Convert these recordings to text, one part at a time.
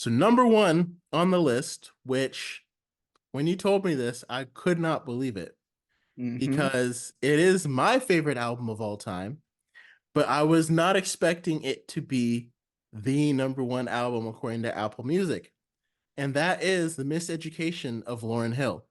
So number one on the list, which when you told me this, I could not believe it Mm-hmm. because it is my favorite album of all time, but I was not expecting it to be the number one album according to Apple Music. And that is The Miseducation of Lauryn Hill.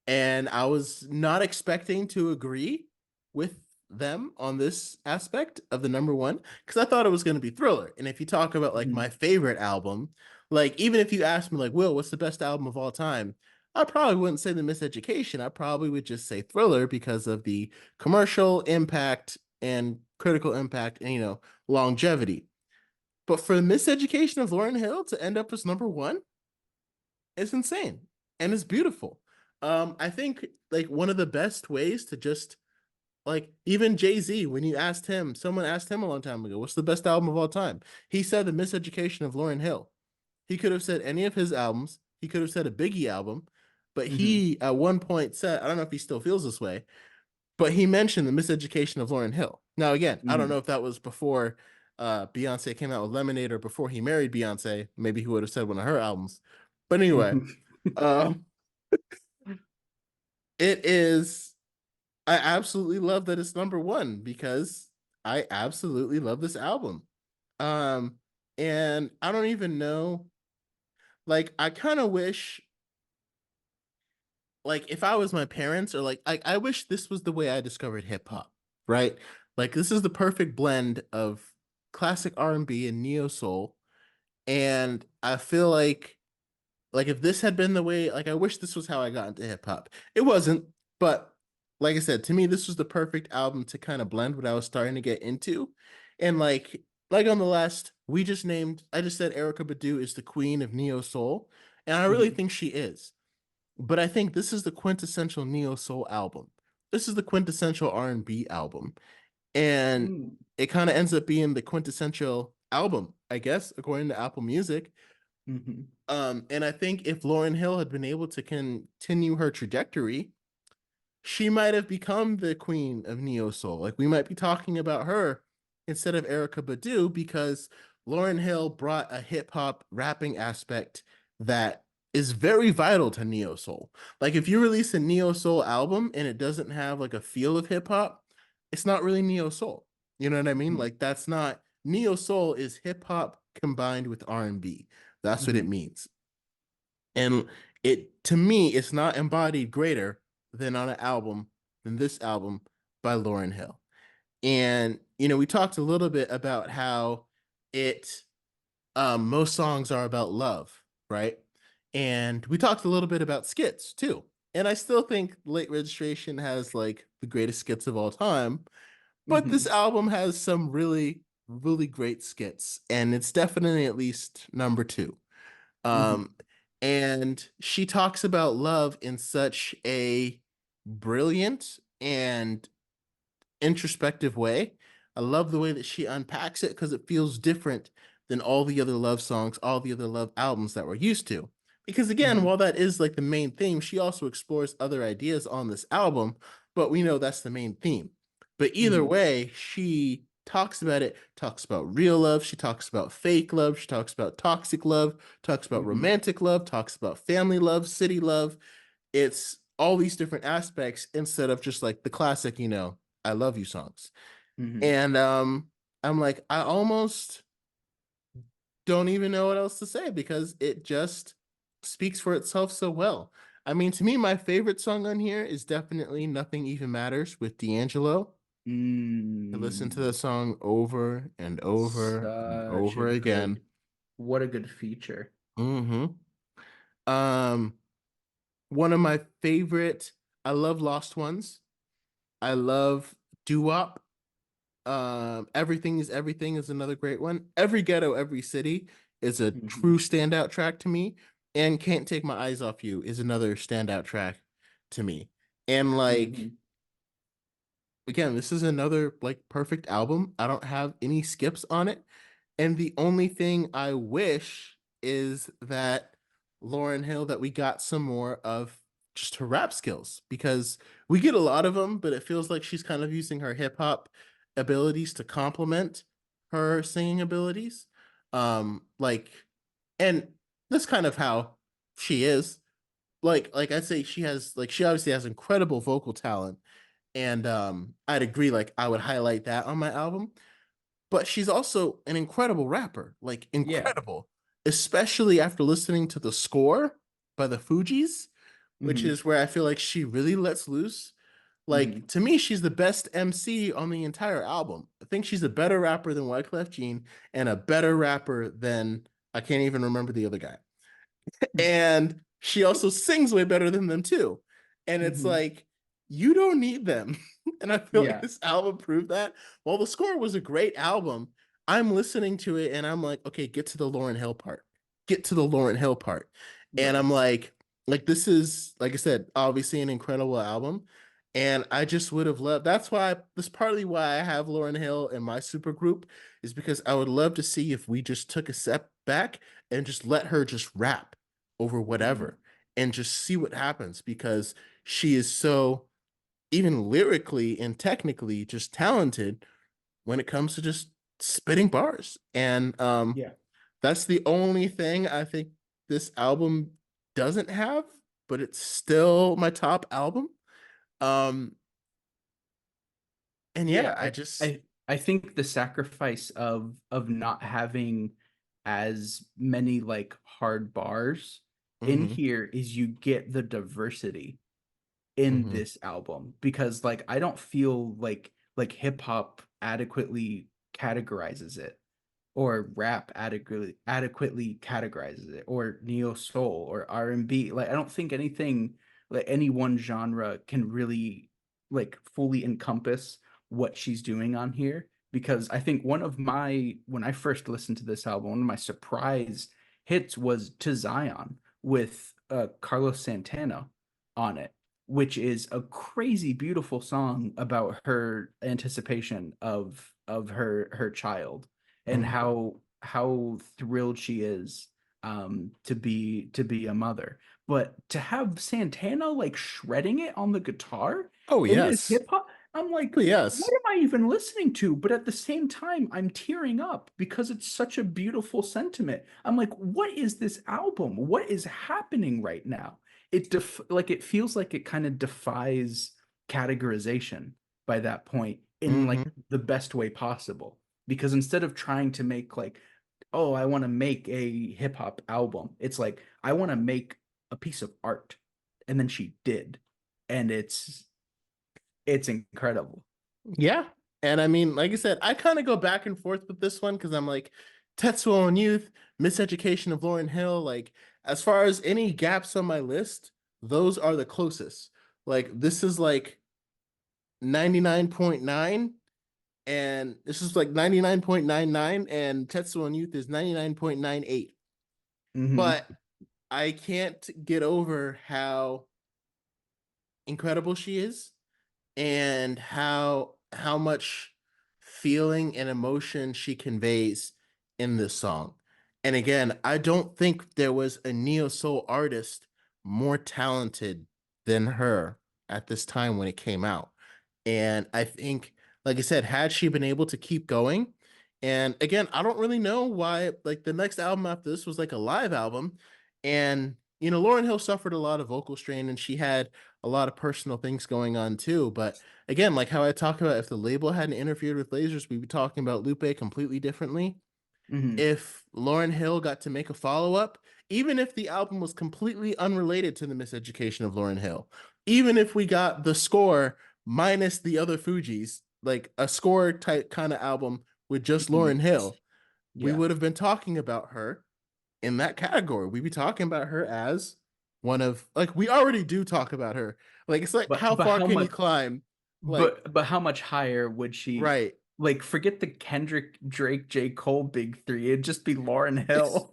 And I was not expecting to agree with them on this aspect of the number one because I thought it was going to be Thriller. And if you talk about like Mm-hmm. my favorite album, like even if you asked me like, Will, what's the best album of all time? I probably wouldn't say The Miseducation. I probably would just say Thriller because of the commercial impact and critical impact and longevity. But for The Miseducation of Lauryn Hill to end up as number one, it's insane and it's beautiful. I think like one of the best ways to just like even Jay-Z, when you asked him, someone asked him a long time ago, what's the best album of all time? He said The Miseducation of Lauryn Hill. He could have said any of his albums. He could have said a Biggie album, but Mm-hmm. he at one point said, I don't know if he still feels this way, but he mentioned The Miseducation of Lauryn Hill. Now, again, I don't know if that was before Beyonce came out with Lemonade or before he married Beyonce. Maybe he would have said one of her albums. But anyway, Mm-hmm. um, it is. I absolutely love that it's number one because I absolutely love this album. Um, and I don't even know. Like, I kind of wish, like, if I was my parents, or like, I wish this was the way I discovered hip hop, right? Like, this is the perfect blend of classic R&B and neo soul, and I feel like if this had been the way, like I wish this was how I got into hip hop. It wasn't, but like I said, to me, this was the perfect album to kind of blend what I was starting to get into. And like on the last, I just said Erica Badu is the queen of neo soul, and I really think she is. But I think this is the quintessential neo soul album. This is the quintessential R&B album, and Mm-hmm. it kind of ends up being the quintessential album, I guess, according to Apple Music. Mm-hmm. And I think if Lauryn Hill had been able to continue her trajectory, she might have become the queen of neo soul. Like we might be talking about her instead of Erica Badu because Lauryn Hill brought a hip hop rapping aspect that is very vital to neo soul. Like if you release a neo soul album and it doesn't have like a feel of hip hop, it's not really neo soul. You know what I mean? Like that's not neo soul is hip hop combined with R&B. That's what it Mm-hmm. means. And it to me, it's not embodied greater than on an album than this album by Lauryn Hill. And we talked a little bit about how it most songs are about love, right? And we talked a little bit about skits too. And I still think Late Registration has like the greatest skits of all time, but this Mm-hmm. album has some really, really great skits, and it's definitely at least number two. Mm-hmm. Um, and she talks about love in such a brilliant and introspective way. I love the way that she unpacks it because it feels different than all the other love songs, all the other love albums that we're used to. Because again, Mm-hmm. while that is like the main theme, she also explores other ideas on this album, but we know that's the main theme. But either Mm-hmm. way, she talks about it, talks about real love, she talks about fake love, she talks about toxic love, talks about Mm-hmm. romantic love, talks about family love, city love. It's all these different aspects instead of just like the classic, I love you songs. Mm-hmm. And I'm like, I almost don't even know what else to say because it just speaks for itself so well. I mean, to me, my favorite song on here is definitely Nothing Even Matters with D'Angelo. I listen to the Mm. song over and over and Such a over again. good, what a good feature. Hmm. Um, One of my favorite, I love Lost Ones. I love Doo Wop. Everything is Everything is another great one. Every Ghetto, Every City is a Mm-hmm. true standout track to me. And Can't Take My Eyes Off You is another standout track to me. And like Mm-hmm. again, this is another like perfect album. I don't have any skips on it. And the only thing I wish is that Lauryn Hill that we got some more of just her rap skills because we get a lot of them, but it feels like she's kind of using her hip hop abilities to complement her singing abilities. Like and that's kind of how she is. Like I'd say she obviously has incredible vocal talent, and I'd agree, like I would highlight that on my album. But she's also an incredible rapper, like Yeah. incredible, especially after listening to the score by the Fugees, which Mm-hmm. is where I feel like she really lets loose. Mm-hmm. Like to me, she's the best MC on the entire album. I think she's a better rapper than Wyclef Jean and a better rapper than I can't even remember the other guy. And she also sings way better than them too. And it's Mm-hmm. like, you don't need them. And I feel like Yeah. this album proved that. While the score was a great album, I'm listening to it and I'm like, okay, get to the Lauryn Hill part. Get to the Lauryn Hill part. And Right. I'm like this is, like I said, obviously an incredible album. And I just would have loved, that's partly why I have Lauryn Hill in my super group, is because I would love to see if we just took a step back and just let her just rap over Mm-hmm. whatever and just see what happens, because she is so, even lyrically and technically, just talented when it comes to just spitting bars. And Yeah. that's the only thing I think this album doesn't have, but it's still my top album. Um and yeah, Yeah, I just I think the sacrifice of not having as many like hard bars in mhm, here is you get the diversity in mhm, this album because like I don't feel like hip hop adequately categorizes it or rap adequately categorizes it or neo soul or R&B. Like I don't think anything like any one genre can really like fully encompass what she's doing on here because I think one of my when I first listened to this album, one of my surprise hits was To Zion with Carlos Santana on it, which is a crazy beautiful song about her anticipation of her child and mhm. how thrilled she is to be a mother. But to have Santana like shredding it on the guitar Oh in this yes. hip hop, I'm like, Oh what yes. am I even listening to? But at the same time, I'm tearing up because it's such a beautiful sentiment. I'm like, what is this album? What is happening right now? Like it feels like it kind of defies categorization by that point in like Mhm. the best way possible because instead of trying to make like oh I want to make a hip hop album, it's like I want to make a piece of art, and then she did, and it's incredible. Yeah. And I mean, like I said, I kind of go back and forth with this one because I'm like, Tetsuo and Youth, Miseducation of Lauryn Hill, like, as far as any gaps on my list, those are the closest. Like, this is like 99.9, and this is like 99.99, and Tetsuo and Youth is 99.98. Hmm. But I can't get over how incredible she is and how much feeling and emotion she conveys in this song. And again, I don't think there was a neo soul artist more talented than her at this time when it came out. And I think, like I said, had she been able to keep going, and again, I don't really know why, like the next album after this was like a live album. And, Lauryn Hill suffered a lot of vocal strain and she had a lot of personal things going on too. But again, like how I talk about, if the label hadn't interfered with Lasers, we'd be talking about Lupe completely differently. Hmm. If Lauryn Hill got to make a follow up, even if the album was completely unrelated to the miseducation of Lauryn Hill, even if we got the score minus the other Fugees, like a score type kind of album with just Hmm. Lauryn Hill, we Yeah. would have been talking about her in that category. We'd be talking about her as one of, like, we already do talk about her. Like, it's like, how But far how can you much climb? Like, but how much higher would she right. like forget the Kendrick, Drake, J. Cole big three? It'd just be Lauren Hill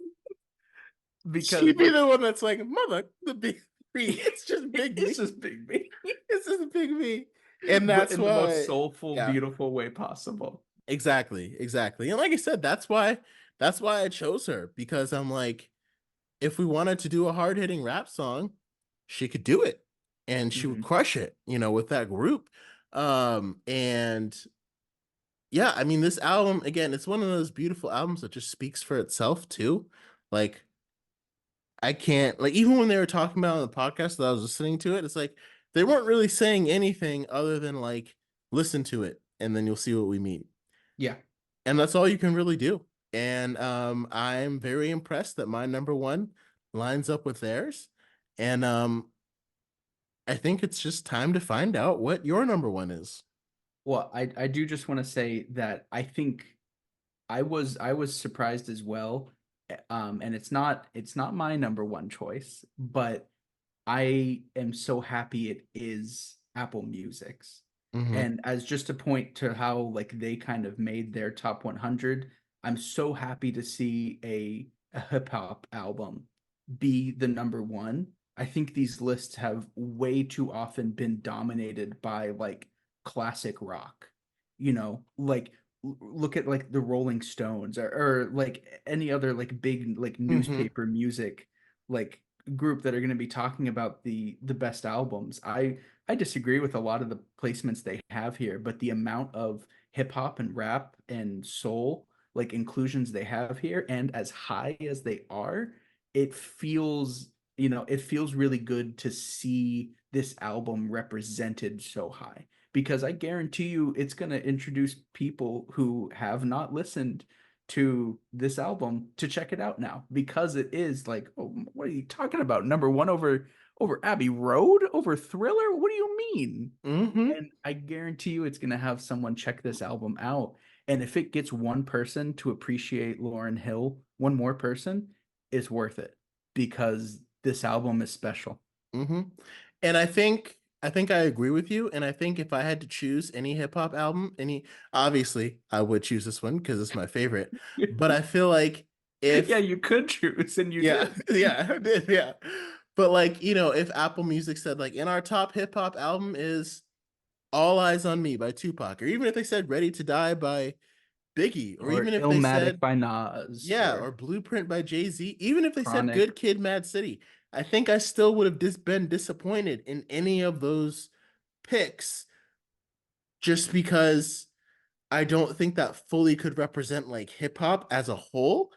because She'd be like the one that's like, mother, the big three. It's just big it's me. just big me. It's just big me. And But that's in the most why, soulful, yeah, beautiful way possible. exactly, exactly. And like I said, that's why I chose her, because I'm like, if we wanted to do a hard hitting rap song, she could do it, and she would Hmm. crush it, with that group. And yeah, I mean, this album again, it's one of those beautiful albums that just speaks for itself too. Like I can't, like, even when they were talking about it on the podcast that I was listening to it, it's like they weren't really saying anything other than like listen to it and then you'll see what we mean. Yeah. And that's all you can really do. And I'm very impressed that my number one lines up with theirs. And I think it's just time to find out what your number one is. Well, I do just want to say that I think I was surprised as well. And it's not my number one choice, but I am so happy it is Apple Music's. Mm-hmm. And as just a point to how like they kind of made their top 100, I'm so happy to see a hip hop album be the number one. I think these lists have way too often been dominated by like classic rock. Like look at like the Rolling Stones or like any other like big like Mm-hmm. newspaper music like group that are going to be talking about the best albums. I disagree with a lot of the placements they have here, but the amount of hip hop and rap and soul like inclusions they have here and as high as they are, it feels, it feels really good to see this album represented so high because I guarantee you it's going to introduce people who have not listened to this album to check it out now because it is like, oh, what are you talking about? Number one over Abbey Road, over Thriller? What do you mean? Mm-hmm. And I guarantee you it's going to have someone check this album out. And if it gets one person to appreciate Lauryn Hill, one more person, it's worth it because this album is special. Mm-hmm. And I think I agree with you. And I think if I had to choose any hip hop album, obviously I would choose this one because it's my favorite. But I feel like Yeah, if you could choose and you yeah, did. yeah, I did, yeah. But like, if Apple Music said like in our top hip hop album is All Eyes on Me by Tupac, or even if they said Ready to Die by Biggie, or Or even if they Illmatic said by Nas yeah, or or Blueprint by Jay-Z, even if they said Chronic. Good Kid, Mad City, I think I still would have been disappointed in any of those picks just because I don't think that fully could represent like hip hop as a whole.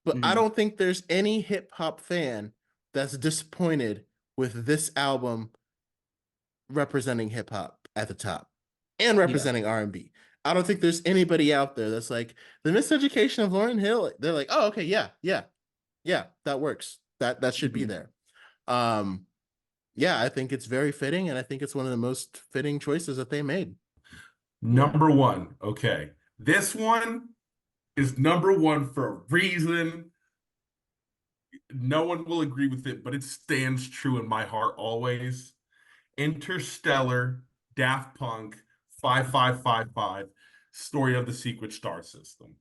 But I Mhm. don't think there's any hip hop fan that's disappointed with this album representing hip hop at the top and Yeah. representing R&B. I don't think there's anybody out there that's like the miseducation of Lauryn Hill. They're like, oh, okay, yeah, yeah, yeah, that works. That should be Mhm. there. Um, yeah, I think it's very fitting, and I think it's one of the most fitting choices that they made. Yeah. Number one. Okay. This one is number one for a reason. No one will agree with it, but it stands true in my heart always. Interstellar, Daft Punk, 5555, Story of the Secret Star System.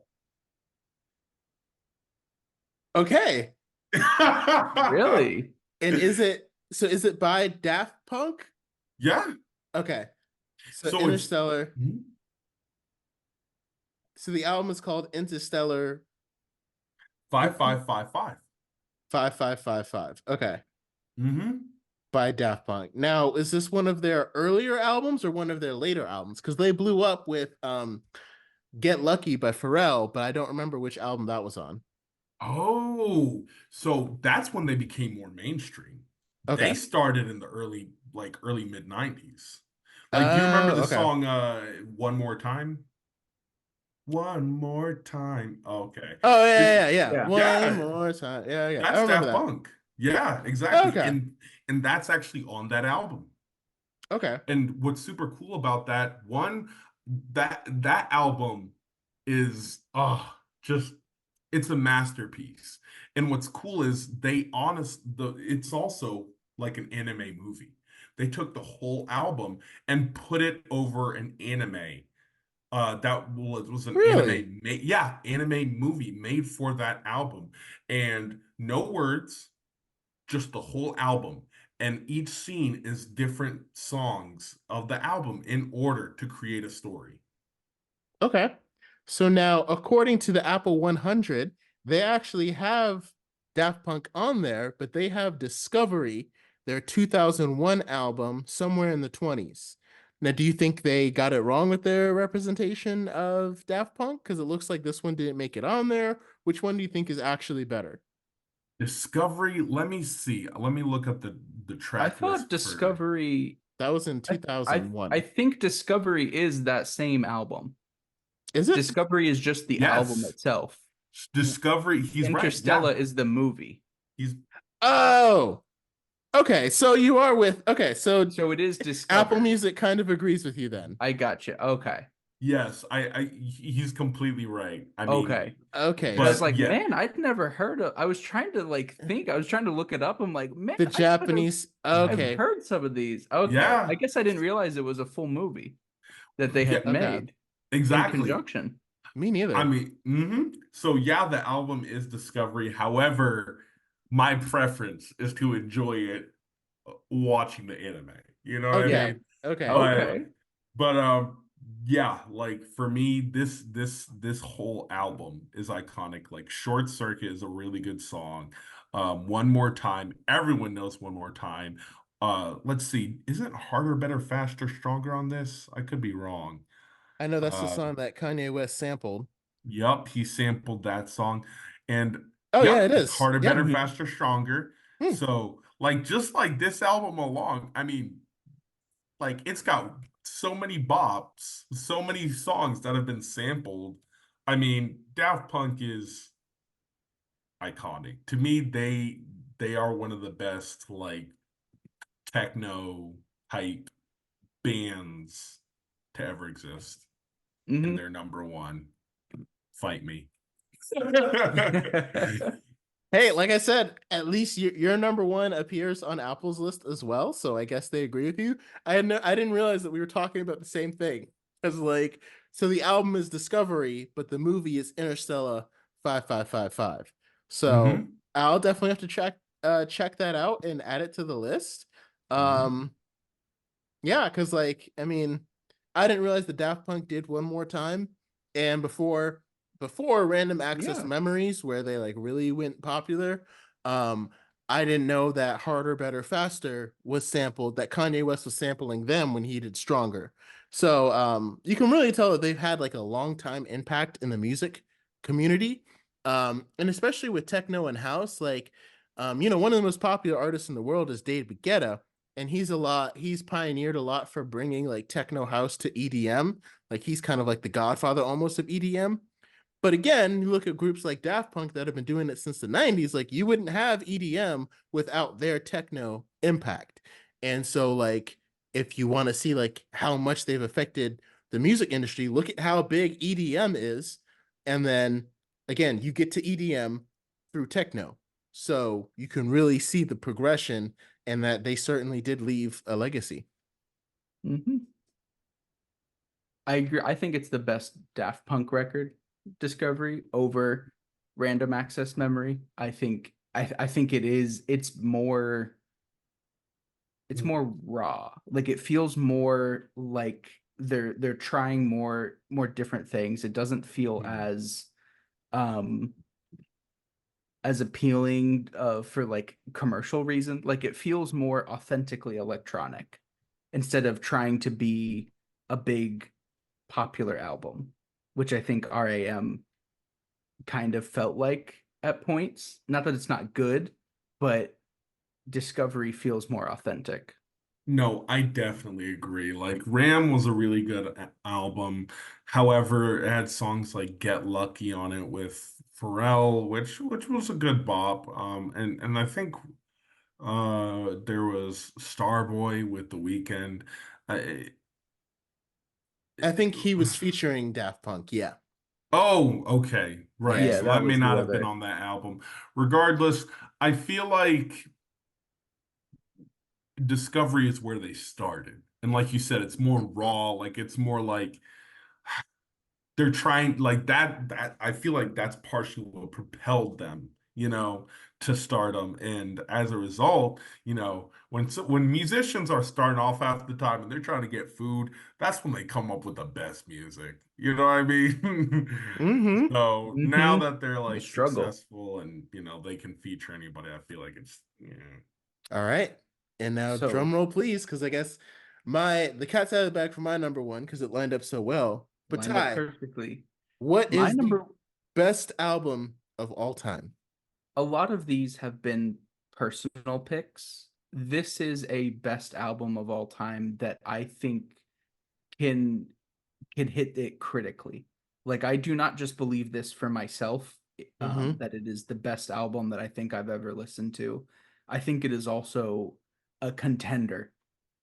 Okay, Really? and is it by Daft Punk? Yeah. Okay, so So it's Interstellar. So the album is called Interstellar 5555. 5555. Okay, Mm-hmm. by Daft Punk. Now, is this one of their earlier albums or one of their later albums? Because they blew up with Get Lucky by Pharrell, but I don't remember which album that was on. Oh, so that's when they became more mainstream. They Okay. started in the early mid 90s. Like, do you remember the Okay. song One More Time? One more time. Okay. Oh This yeah, yeah, yeah. Yeah. One yeah, more time. Yeah, yeah. I that's remember Daft that. Punk. Yeah, exactly. Okay. And that's actually on that album. Okay. And what's super cool about that, one, that album is just it's a masterpiece. And what's cool is it's also like an anime movie. They took the whole album and put it over an anime. That was an Really? anime movie made for that album. And no words, just the whole album. And each scene is different songs of the album in order to create a story. Okay. So now, according to the Apple 100, they actually have Daft Punk on there, but they have Discovery, their 2001 album, somewhere in the 20s. Now, do you think they got it wrong with their representation of Daft Punk? Because it looks like this one didn't make it on there. Which one do you think is actually better? Discovery. Let me see. Let me look up the I track thought list for. Discovery. That was in I, I 2001. I think Discovery is that same album. Is it? Discovery is just the album Yes, itself. Discovery. He's right. Interstellar Yeah, is the movie. he's Oh, okay. So you are with, okay. So So it is Apple Discovery. Music kind of agrees with you then. I got you. Okay. yes. He's completely right. I mean, Okay. Okay. Because I was but like, yeah, man, I'd never heard of. I was trying to think. I was trying to look it up. I'm like, man, The I could have. Japanese, I've okay. heard some of these. Okay. I yeah, guess I didn't realize it was a full movie that they yeah. had Okay. made in Exactly. conjunction. Me I neither. mean, so yeah, the album is Discovery. However, my preference is to enjoy it watching the anime. You know what I Okay. Yeah. mean? Okay. But Okay. but yeah, like for me, this whole album is iconic. Like Short Circuit is a really good song. One More Time, everyone knows One More Time. Let's see, isn't Harder, Better, Faster, Stronger on this? I could be wrong. I know that's the Uh song that Kanye West sampled. Yup, he sampled that song. And Oh, yeah, yep, it it's is. Harder, Yep. Better, Mhm. Faster, Stronger. Hmm. So, like, just like this album along, I mean, like, it's got so many bops, so many songs that have been sampled. I mean, Daft Punk is iconic. To me, they are one of the best, like, techno hype bands to ever exist. And Mhm. they're number one. Fight me. Hey, like I said, at least your number one appears on Apple's list as well. So I guess they agree with you. I didn't realize that we were talking about the same thing. Because like, so the album is Discovery, but the movie is Interstellar 5555. So hmm I'll definitely have to check that out and add it to the list. hmm Um, yeah, because like, I mean, I didn't realize the Daft Punk did One More Time, and before Random Access Yeah. Memories, where they like really went popular, um, I didn't know that Harder, Better, Faster was sampled. That Kanye West was sampling them when he did Stronger. So you can really tell that they've had like a long time impact in the music community, and especially with techno and house. Like, one of the most popular artists in the world is David Guetta, and he's pioneered a lot for bringing like techno house to EDM. Like he's kind of like the godfather almost of EDM. But again, you look at groups like Daft Punk that have been doing it since the 90s, like you wouldn't have EDM without their techno impact. And so like if you want to see like how much they've affected the music industry, look at how big EDM is, and then again, you get to EDM through techno. So you can really see the progression, and that they certainly did leave a legacy. Mhm. I agree. I think it's the best Daft Punk record, Discovery, over Random Access Memory. I think it is. It's more raw. Like it feels more like they're trying more different things. It doesn't feel um as appealing for like commercial reason. Like it feels more authentically electronic instead of trying to be a big popular album, which I think RAM kind of felt like at points. Not that it's not good, but Discovery feels more authentic. No, I definitely agree. Like Ram was a really good album. However, it had songs like Get Lucky on it with Pharrell, which was a good bop. And I think there was Starboy with The Weeknd. I, I think he was featuring Daft Punk. Yeah. oh, okay. Right. Yeah. Yeah, So that that may was the not have been other. on that album. Regardless, I feel like Discovery is where they started. And like you said, it's more raw, like it's more like they're trying like that I feel like that's partially what propelled them, to stardom. And as a result, when musicians are starting off half the time and they're trying to get food, that's when they come up with the best music. You know what I mean? Mm-hmm. So now Mm-hmm. that they're The like struggle. successful and they can feature anybody, I feel like it's yeah. All right. And now drum So roll, please, because I guess the cat's out of the bag for my number one because it lined up so well. But lined up Ty, perfectly. what My is the number best album of all time? a lot of these have been personal picks. This is a best album of all time that I think can hit it critically. Like, I do not just believe this for myself, Mm-hmm. that it is the best album that I think I've ever listened to. I think it is also a contender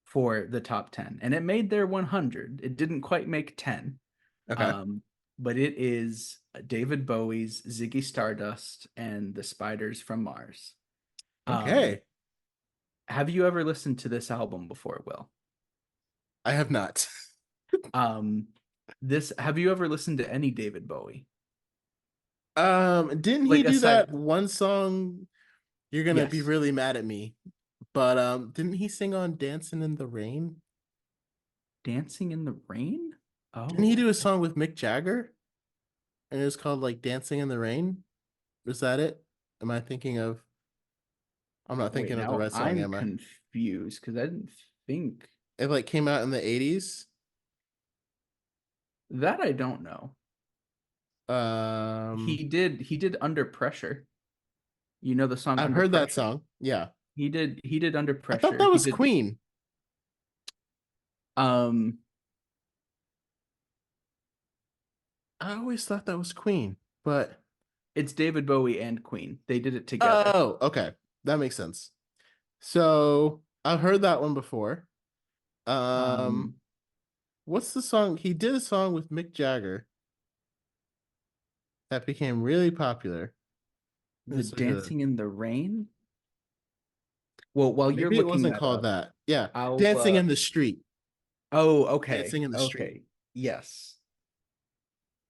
for the top 10. And it made their 100. It didn't quite make 10. Okay. Um, but it is David Bowie's Ziggy Stardust and the Spiders from Mars. Um, Okay. have you ever listened to this album before, Will? I have not. Um, this have you ever listened to any David Bowie? Didn't he Like do aside, that one song? You're gonna be yes, really mad at me, but didn't he sing on "Dancing in the Rain"? Dancing in the Rain? Didn't he Oh, do a song with Mick Jagger? And it was called like "Dancing in the Rain." Was that it? Am I thinking of? I'm not wait, thinking of the now right song, I'm am I? confused because I didn't think It like came out in the '80s. that. I don't know. Um, He did Under Pressure. You know the song I've Under heard that Pressure? song. Yeah, He did Under I thought Pressure. that He was did Queen. um I always thought that was Queen, but it's David Bowie and Queen. They did it together. oh, okay, that makes sense. So I've heard that one before. Um, Um what's the song? He did a song with Mick Jagger that became really popular. It the was like a Dancing in the Rain? Well, while you're maybe it looking wasn't that called up, that. Yeah, I'll Dancing in the Street. oh, okay. Dancing in the Street. Okay. Yes.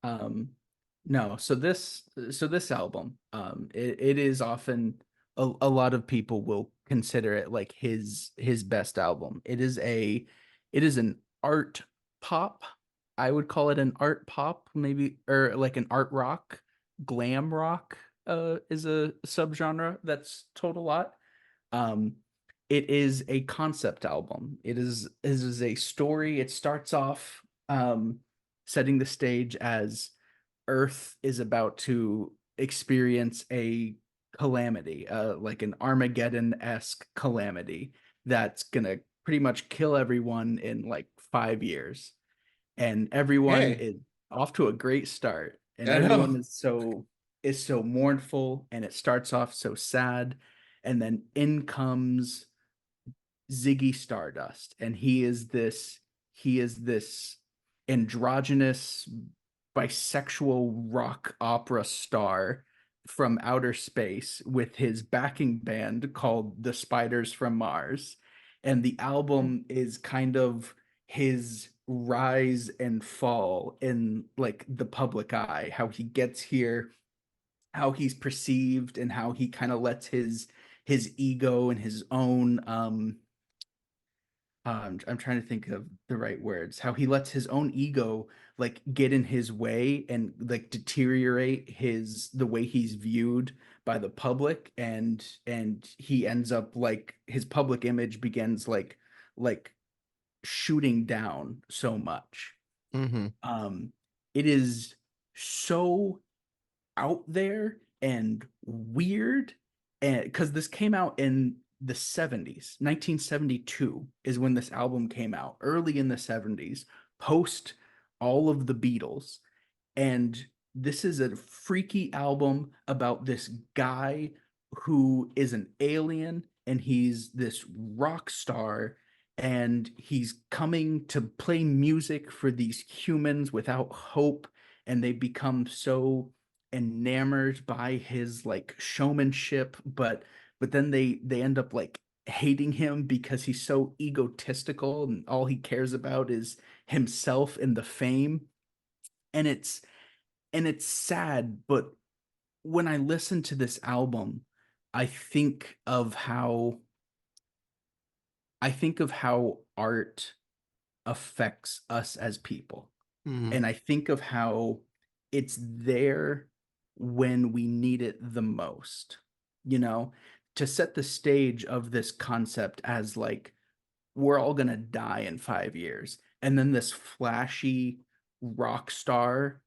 Um, no, so this album, it is often a lot of people will consider it like his best album. It is an art pop. I would call it an art pop, maybe, or like an art rock, glam rock, is a subgenre that's told a lot. Um, it is a concept album. It is a story. It starts off setting the stage as Earth is about to experience a calamity, like an Armageddon-esque calamity that's gonna pretty much kill everyone in like 5 years. And everyone Hey, is off to a great start, and I everyone know. is so mournful, and it starts off so sad, and then in comes Ziggy Stardust, and he is this androgynous bisexual rock opera star from outer space with his backing band called the Spiders from Mars. And the album is kind of his rise and fall in like the public eye, how he gets here, how he's perceived, and how he kind of lets his ego and his own I'm trying to think of the right words. How he lets his own ego like get in his way and like deteriorate the way he's viewed by the public, and he ends up like his public image begins like shooting down so much. Mm-hmm. Um it is so out there and weird, and because this came out in the 70s. 1972 is when this album came out, early in the 70s, post all of the Beatles. And this is a freaky album about this guy who is an alien, and he's this rock star, and he's coming to play music for these humans without hope, and they become so enamored by his like showmanship, but then they end up like hating him because he's so egotistical, and all he cares about is himself and the fame. And it's and it's sad, but when I listen to this album, I think of how I think of how art affects us as people. Mm-hmm. And I think of how it's there when we need it the most, you know, to set the stage of this concept as like we're all going to die in 5 years. And then this flashy rock star,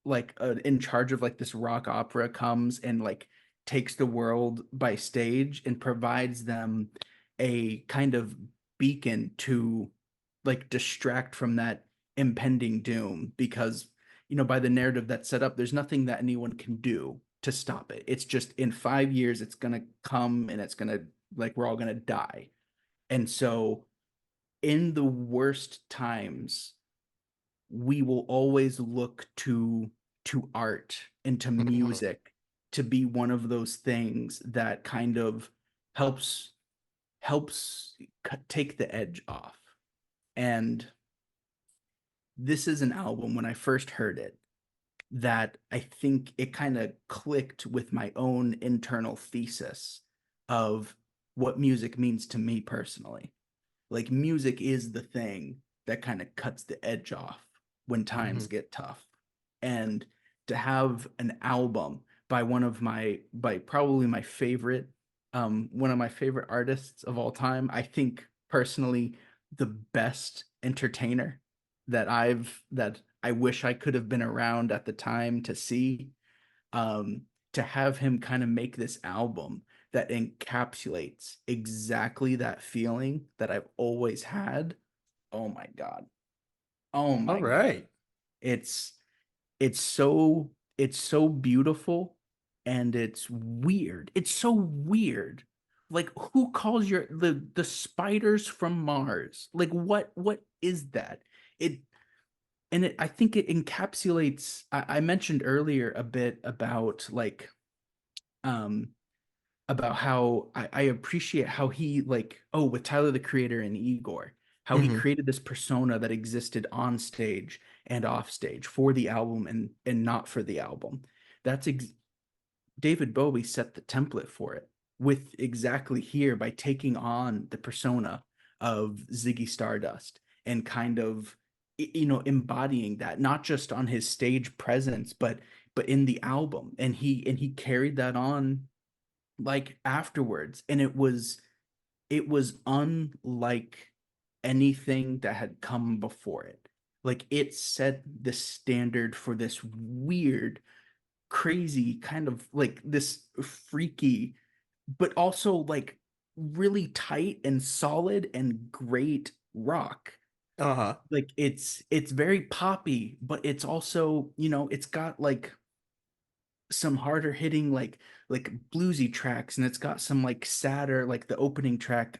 like in charge of like this rock opera, comes and like takes the world by stage and provides them a kind of beacon to like distract from that impending doom, because by the narrative that's set up, there's nothing that anyone can do to stop it. It's just in 5 years it's gonna come, and it's gonna, like, we're all gonna die. And so in the worst times, we will always look to art and to Mhm. music to be one of those things that kind of helps take the edge off. And this is an album, when I first heard it, that I think it kind of clicked with my own internal thesis of what music means to me personally. Like, music is the thing that kind of cuts the edge off when times Mhm. get tough. And to have an album by probably my favorite, one of my favorite artists of all time, I think personally the best entertainer that I wish I could have been around at the time to see, um, to have him kind of make this album that encapsulates exactly that feeling that I've always had. Oh my God. Oh All my God. right. It's it's so beautiful, and it's weird. It's so weird. Like, who calls the spiders from Mars? Like, what is that? It and it I think it encapsulates. I mentioned earlier a bit um about how I appreciate how he, like, oh, with Tyler the Creator and Igor, how he Mhm. created this persona that existed on stage and off stage for the album, and not for the album. That's David Bowie set the template for it with Exactly Here, by taking on the persona of Ziggy Stardust and kind of embodying that, not just on his stage presence, but in the album. And he carried that on, like, afterwards, and it was unlike anything that had come before it. Like, it set the standard for this weird, crazy kind of, like, this freaky, but also like really tight and solid and great rock. Uh-huh. Like, it's very poppy, but it's also, it's got like some harder hitting, like bluesy tracks, and it's got some like sadder, like the opening track,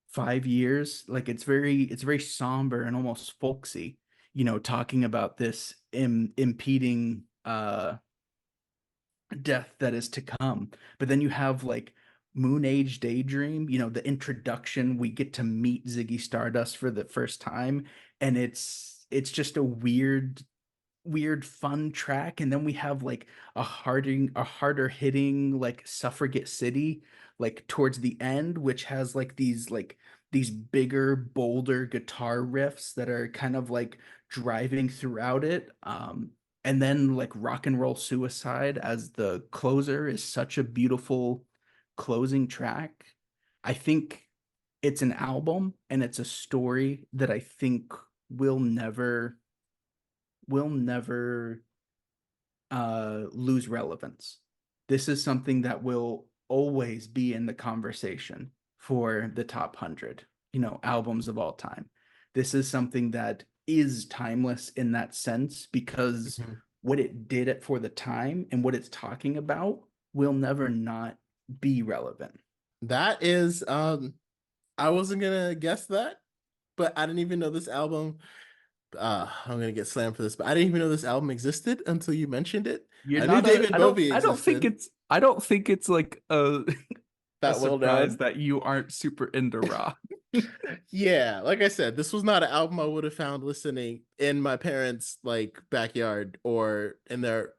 5 years, like it's very somber and almost folksy, talking about this impeding death that is to come. But then you have like Moon Age Daydream, the introduction, we get to meet Ziggy Stardust for the first time, and it's just a weird fun track. And then we have like a harder hitting, like Suffragette City, like towards the end, which has these bigger, bolder guitar riffs that are kind of like driving throughout it. And then like Rock and Roll Suicide as the closer is such a beautiful closing track. I think it's an album, and it's a story that I think will never will never lose relevance. This is something that will always be in the conversation for the top 100, albums of all time. This is something that is timeless in that sense, because Mhm. what it did it for the time and what it's talking about will never not be relevant. That is I wasn't gonna guess that, but I didn't even know this album. I'm gonna get slammed for this, but I didn't even know this album existed until you mentioned it. You're I knew not a David Bowie existed. I don't think it's like a That well surprise known. that you aren't super into rock. Yeah, like I said, this was not an album I would have found listening in my parents' like backyard or in their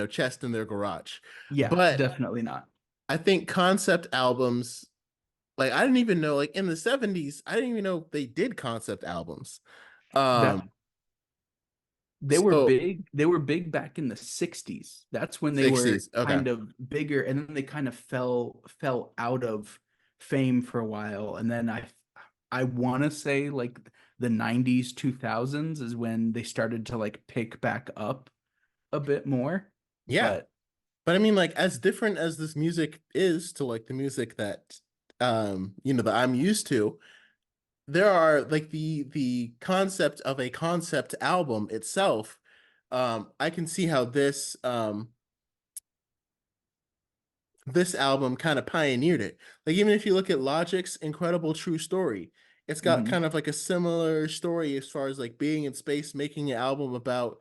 chest in their garage. Yeah, But definitely not. I think concept albums, like I didn't even know, like in the 70s, I didn't even know they did concept albums. That Um they were so big. They were big back in the 60s. That's when they were 60s. Okay. kind of bigger, and then they kind of fell out of fame for a while. And then I want to say like the 90s, 2000s is when they started to like pick back up a bit more. Yeah. But But I mean, like, as different as this music is to like the music that that I'm used to, there are like the concept of a concept album itself. I can see how this album kind of pioneered it. Like even if you look at Logic's Incredible True Story, it's got Hmm. kind of like a similar story as far as like being in space, making an album about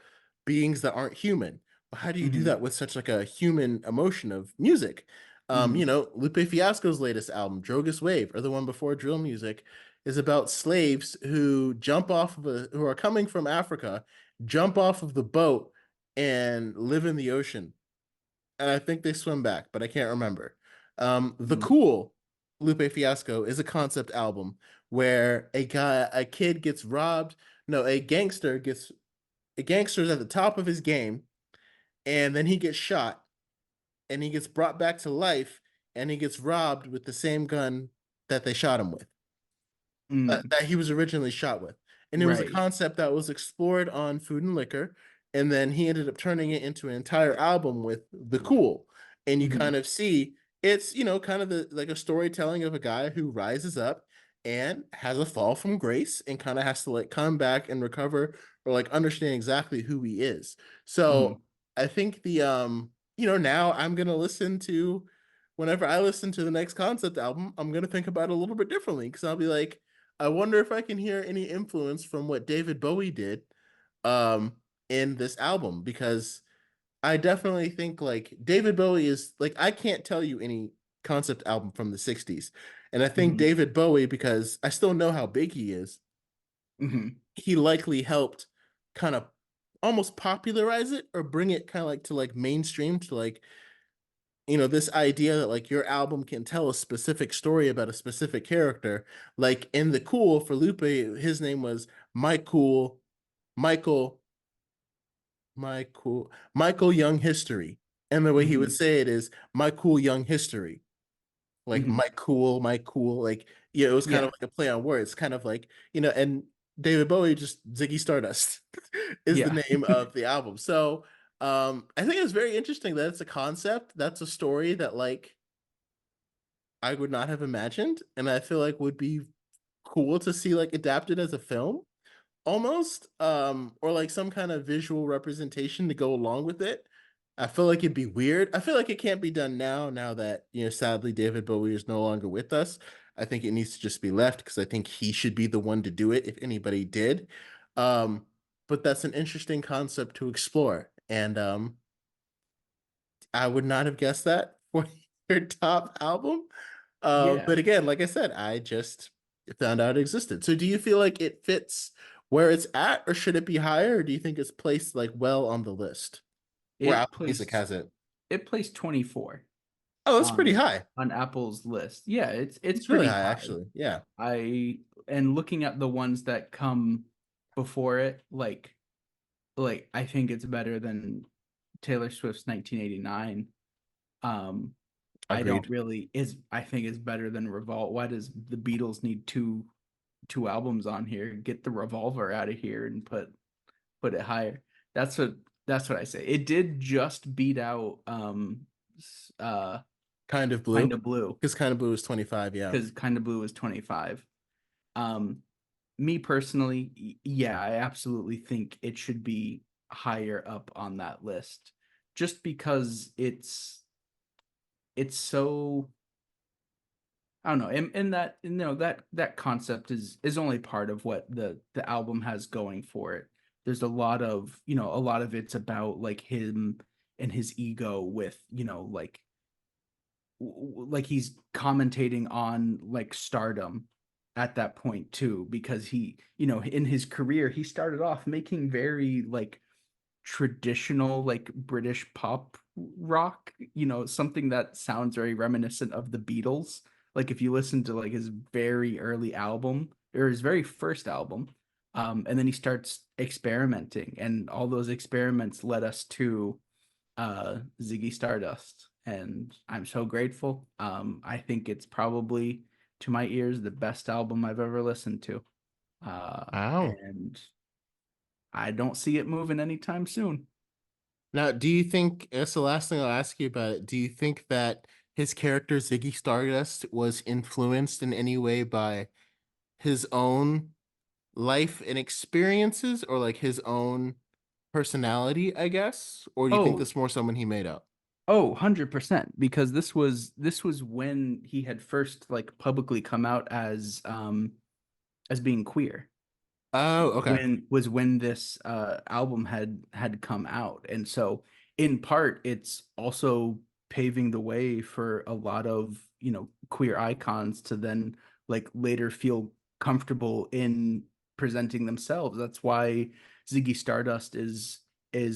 beings that aren't human. But how do you do Hmm. that with such like a human emotion of music? Hmm. Lupe Fiasco's latest album, Drogas Wave, or the one before Drill Music, is about slaves who who are coming from Africa, jump off of the boat and live in the ocean, and I think they swim back, but I can't remember. The Hmm. Cool Lupe Fiasco is a concept album where a kid gets robbed. No, a gangster's at the top of his game, and then he gets shot, and he gets brought back to life, and he gets robbed with the same gun that they shot him with, Mm. that he was originally shot with. And it was a Right. concept that was explored on Food and Liquor. And then he ended up turning it into an entire album with The Cool. And you Hmm. kind of see it's, kind of like a storytelling of a guy who rises up and has a fall from grace and kind of has to like come back and recover or like understand exactly who he is. Hmm. So I think now I'm gonna listen to whenever I listen to the next concept album, I'm gonna think about it a little bit differently because I'll be like, I wonder if I can hear any influence from what David Bowie did um in this album, because I definitely think like David Bowie is like, I can't tell you any concept album from the 60s. And I think Hmm. David Bowie, because I still know how big he is, Hmm. he likely helped kind of almost popularize it or bring it kind of like to like mainstream, to like, this idea that like your album can tell a specific story about a specific character. Like in The Cool for Lupe, his name was Mike Cool, Michael, Michael Young History. And the way he would Hmm. say it is My Cool Young History. Like Hmm. Mike Cool. Like, yeah, it was kind of Yeah. like a play on words, kind of like, and David Bowie, just Ziggy Stardust is the Yeah. name of the album. So I think it's very interesting that it's a concept, that's a story that like I would not have imagined, and I feel like would be cool to see like adapted as a film almost, or like some kind of visual representation to go along with it. I feel like it'd be weird. I feel like it can't be done now that, sadly David Bowie is no longer with us. I think it needs to just be left because I think he should be the one to do it if anybody did. Um, but that's an interesting concept to explore, and I would not have guessed that for your top album. Yeah. But again, like I said, I just found out it existed. So do you feel like it fits where it's at, or should it be higher, or do you think it's placed like well on the list where It Apple Music placed has it? it placed 24 Oh, that's pretty on high. Apple's list. Yeah, it's It's really pretty high, high. actually. Yeah. I and looking at the ones that come before it, like I think it's better than Taylor Swift's 1989. Um, I don't Agreed. really is I think is better than Revolt. Why does the Beatles need two albums on here? Get the Revolver out of here and put it higher. That's what that's what I say. It did just beat out Kind of Kind Blue. of Blue, Because Kind of Blue is 25, yeah. because Kind of Blue is 25. Um, Me personally, yeah, I absolutely think it should be higher up on that list, just because it's so, I don't know, and that that concept is only part of what the album has going for it. There's a lot of it's about like him and his ego with, like he's commentating on like stardom at that point too, because he, in his career he started off making very like traditional like British pop rock, something that sounds very reminiscent of the Beatles. Like if you listen to like his very early album or his very first album, and then he starts experimenting, and all those experiments led us to Ziggy Stardust, and I'm so grateful. I think it's probably, to my ears, the best album I've ever listened to, Wow. and I don't see it moving anytime soon. Now, do you think that's the last thing I'll ask you about it? Do you think that his character Ziggy Stardust was influenced in any way by his own life and experiences or like his own personality, I guess? Or do you think Oh, this more someone he made up? oh, 100%, because this was when he had first like publicly come out as being queer. Oh, okay. When this album had come out. And so in part it's also paving the way for a lot of, queer icons to then like later feel comfortable in presenting themselves. That's why Ziggy Stardust is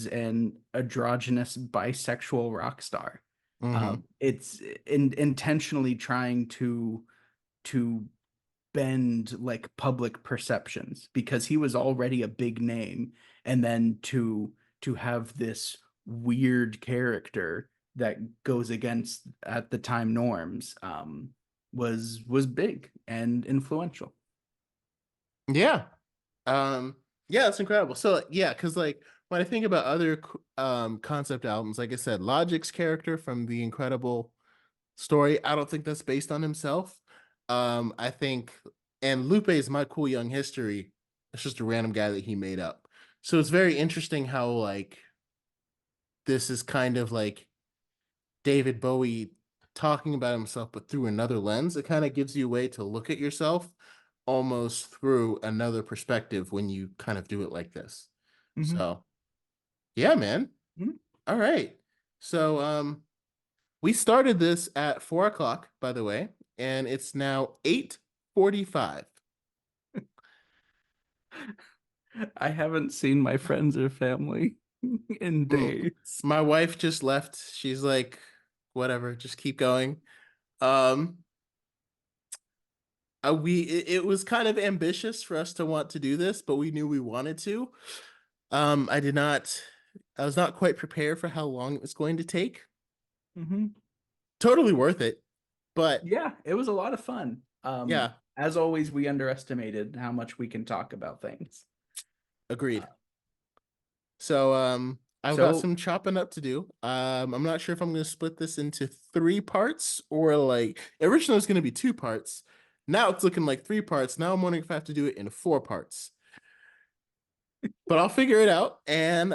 an androgynous bisexual rock star. Hmm. It's intentionally trying to bend like public perceptions because he was already a big name, and then to have this weird character that goes against at the time norms was big and influential. Yeah. Um, yeah, that's incredible. So like, yeah, because like when I think about other concept albums, like I said, Logic's character from The Incredible Story, I don't think that's based on himself. I think, and Lupe's My Cool Young History, it's just a random guy that he made up. So it's very interesting how like this is kind of like David Bowie talking about himself, but through another lens. It kind of gives you a way to look at yourself almost through another perspective when you kind of do it like this. Mhm. So yeah, man. Mhm. All right. So we started this at 4 o'clock, by the way, and it's now 8:45. I haven't seen my friends or family in days. My wife just left. She's like, whatever, just keep going. Um, it was kind of ambitious for us to want to do this, but we knew we wanted to. I did not, I was not quite prepared for how long it was going to take. Hmm. Totally worth it, but Yeah, it was a lot of fun. yeah, As always, we underestimated how much we can talk about things. agreed. Uh, So I've got so some chopping up to do. I'm not sure if I'm going to split this into 3 parts or like originally it's going to be 2 parts. Now it's looking like 3 parts. Now I'm wondering if I have to do it in 4 parts. But I'll figure it out and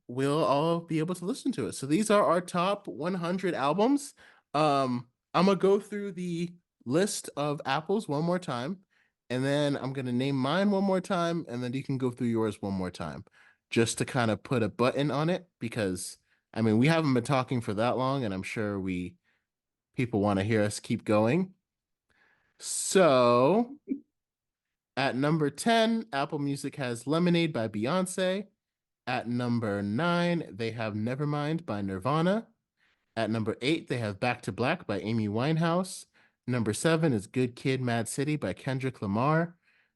we'll all be able to listen to it. So these are our top 100 albums. I'm gonna go through the list of apples one more time, and then I'm gonna name mine one more time, and then you can go through yours one more time, just to kind of put a button on it because I mean we haven't been talking for that long, and I'm sure we people want to hear us keep going. So at number 10, Apple Music has Lemonade by Beyonce. At number 9, they have Nevermind by Nirvana. At number 8, they have Back to Black by Amy Winehouse. Number 7 is Good Kid, Mad City by Kendrick Lamar.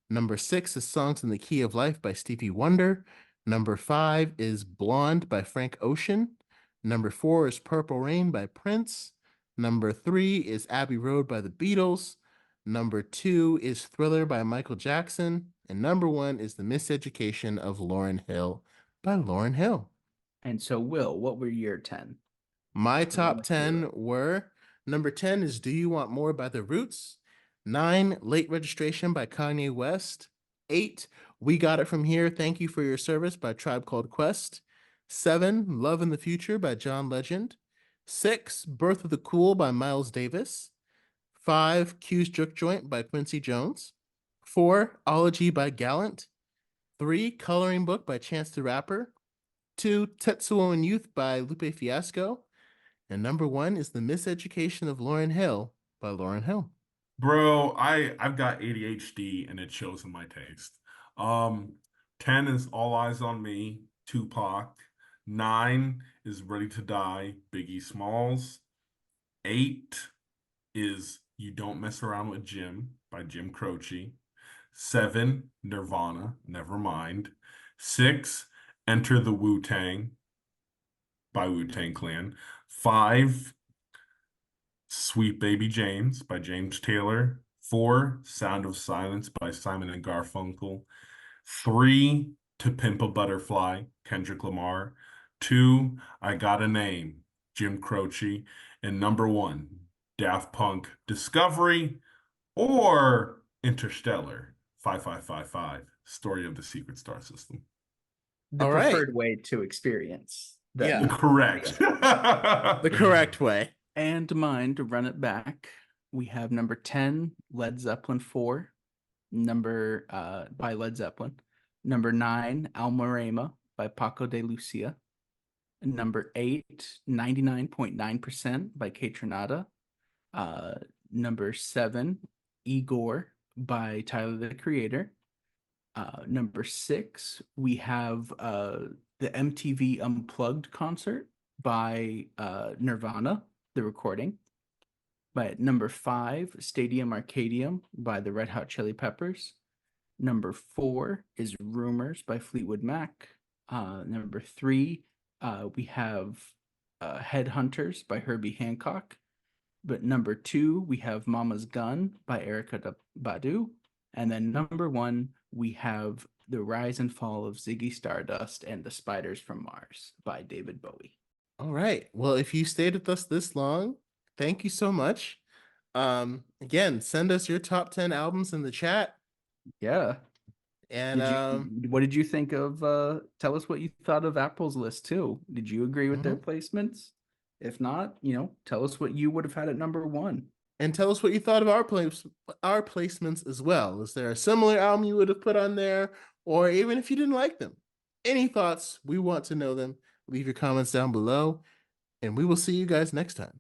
Number 6 is Songs in the Key of Life by Stevie Wonder. Number 5 is Blonde by Frank Ocean. Number 4 is Purple Rain by Prince. Number 3 is Abbey Road by the Beatles. Number 2 is Thriller by Michael Jackson. And number 1 is The Miseducation of Lauryn Hill by Lauryn Hill. and so, Will, what were your 10? My Run top us through 10 it. were number 10 is Do You Want More by The Roots, 9, Late Registration by Kanye West, 8, We Got It From Here, Thank You for Your Service by Tribe Called Quest, 7, Love in the Future by John Legend, 6, Birth of the Cool by Miles Davis, 5, Q's Juke Joint by Quincy Jones, 4, Ology by Gallant, 3, Coloring Book by Chance the Rapper, 2, Tetsuo and Youth by Lupe Fiasco, and number 1 is The Miseducation of Lauryn Hill by Lauryn Hill. Bro, I've got ADHD and it shows in my taste. Um, 10 is All Eyes on Me, Tupac. 9 is Ready to Die, Biggie Smalls. 8 is You Don't Mess Around with Jim by Jim Croce. 7, Nirvana, Nevermind. 6, Enter the Wu-Tang by Wu-Tang Clan. 5, Sweet Baby James by James Taylor. 4, Sound of Silence by Simon and Garfunkel. 3, To Pimp a Butterfly, Kendrick Lamar. 2, I Got a Name, Jim Croce. And number 1, Daft Punk, Discovery, or Interstellar, 5555, Story of the Secret Star System. The All right. preferred way to experience that. Yeah. movie. Correct. The correct way. And mine, to run it back, we have number 10, Led Zeppelin 4, by Led Zeppelin. Number 9, Alma by Paco de Lucia. And number 8, 99.9% by Kaytranada. Number 7, Igor by Tyler, the Creator. Number 6, we have the MTV Unplugged concert by Nirvana, the recording. By number 5, Stadium Arcadium by the Red Hot Chili Peppers. Number 4 is Rumors by Fleetwood Mac. Number 3, we have Headhunters by Herbie Hancock. But number 2, we have Mama's Gun by Erykah Badu. And then number 1, we have The Rise and Fall of Ziggy Stardust and the Spiders from Mars by David Bowie. All right. Well, if you stayed with us this long, thank you so much. Again, send us your top 10 albums in the chat. Yeah. And What did you think of tell us what you thought of Apple's list too? Did you agree with their placements? If not, tell us what you would have had at number 1. and tell us what you thought of our placements as well. Is there a similar album you would have put on there, or even if you didn't like them? Any thoughts? We want to know them. Leave your comments down below, and we will see you guys next time.